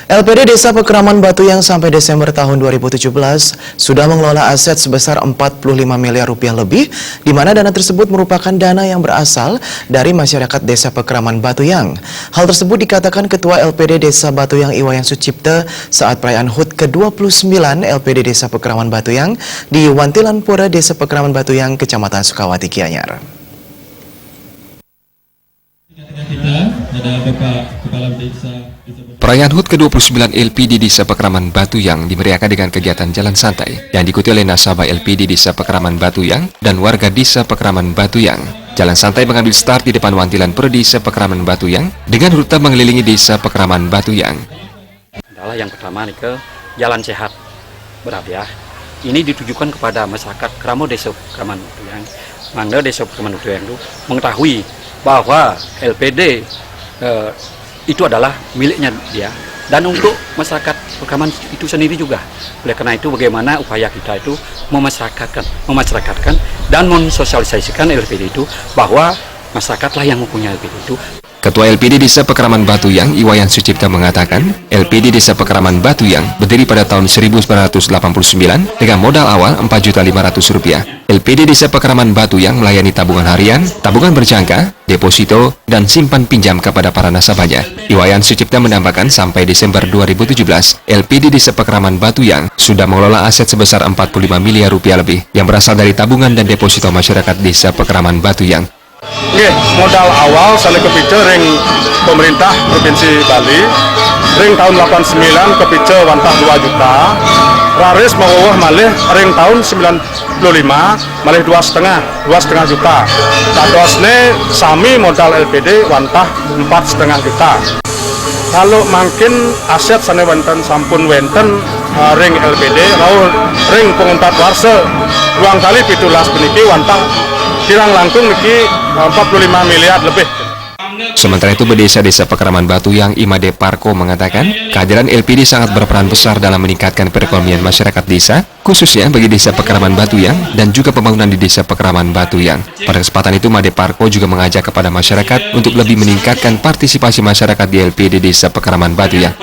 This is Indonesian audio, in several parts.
LPD Desa Pekraman Batuyang sampai Desember tahun 2017 sudah mengelola aset sebesar 45 miliar rupiah lebih, di mana dana tersebut merupakan dana yang berasal dari masyarakat Desa Pekraman Batuyang. Hal tersebut dikatakan Ketua LPD Desa Batuyang Iwayan Sucipta saat perayaan HUT ke-29 LPD Desa Pekraman Batuyang di Wantilan Pura Desa Pekraman Batuyang, Kecamatan Sukawati, Gianyar. Perayaan HUT ke-29 LPD Desa Pekraman Batuyang dimeriahkan dengan kegiatan jalan santai yang diikuti oleh nasabah LPD Desa Pekraman Batuyang dan warga Desa Pekraman Batuyang. Jalan santai mengambil start di depan Wantilan Pura Desa Pekraman Batuyang dengan rute mengelilingi Desa Pekraman Batuyang. Adalah yang pertama nih ke jalan sehat berhadiah. Ini ditujukan kepada masyarakat Kramo Desa Pekraman Batuyang. Mangga Desa Pekraman Batuyang itu mengetahui bahwa LPD itu adalah miliknya dia, dan untuk masyarakat Pekraman itu sendiri juga. Oleh karena itu bagaimana upaya kita itu memasyarakatkan dan mensosialisasikan LPD itu, bahwa masyarakatlah yang mempunyai LPD itu. Ketua LPD Desa Pekraman Batuyang Iwayan Sucipta mengatakan, LPD Desa Pekraman Batuyang berdiri pada tahun 1989 dengan modal awal Rp4.500.000. LPD Desa Pekraman Batuyang melayani tabungan harian, tabungan berjangka, deposito, dan simpan pinjam kepada para nasabahnya. Iwayan Sucipta menambahkan sampai Desember 2017, LPD Desa Pekraman Batuyang sudah mengelola aset sebesar Rp45 miliar lebih yang berasal dari tabungan dan deposito masyarakat Desa Pekraman Batuyang. Modal awal saya kepice ring pemerintah Provinsi Bali, ring tahun 89 kepice wantah 2 juta, raris mawawah malih ring tahun 95 malih 2,5 juta. Kadosne sami modal LPD wantah 4,5 juta. Kalau makin aset sana wenten sampun wenten ring LPD, ring penguntat warse ruang kali 17 peniki wantah kirang langkung niki 45 miliar lebih. Sementara itu, Desa Pekraman Batuyang Imade Parko mengatakan, kehadiran LPD sangat berperan besar dalam meningkatkan perekonomian masyarakat desa, khususnya bagi Desa Pekraman Batuyang dan juga pembangunan di Desa Pekraman Batuyang. Pada kesempatan itu, Made Parko juga mengajak kepada masyarakat untuk lebih meningkatkan partisipasi masyarakat di LPD Desa Pekraman Batuyang.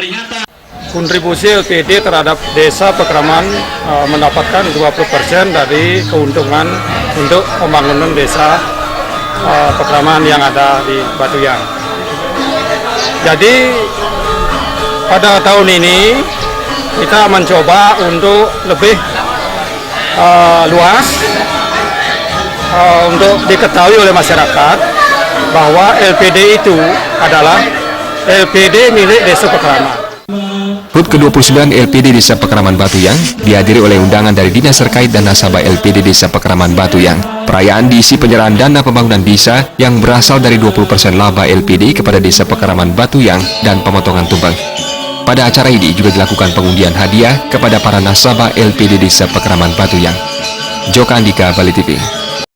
Kontribusi LPD terhadap Desa Pekraman mendapatkan 20% dari keuntungan untuk pembangunan Desa Pekraman yang ada di Batuyang. Jadi pada tahun ini kita mencoba untuk lebih luas untuk diketahui oleh masyarakat bahwa LPD itu adalah LPD milik Desa Pekraman. HUT ke-29 LPD Desa Pekraman Batuyang dihadiri oleh undangan dari dinas terkait dan nasabah LPD Desa Pekraman Batuyang. Perayaan diisi penyerahan dana pembangunan desa yang berasal dari 20% laba LPD kepada Desa Pekraman Batuyang dan pemotongan tumpeng. Pada acara ini juga dilakukan pengundian hadiah kepada para nasabah LPD Desa Pekraman Batuyang. Joka Andika, Bali TV.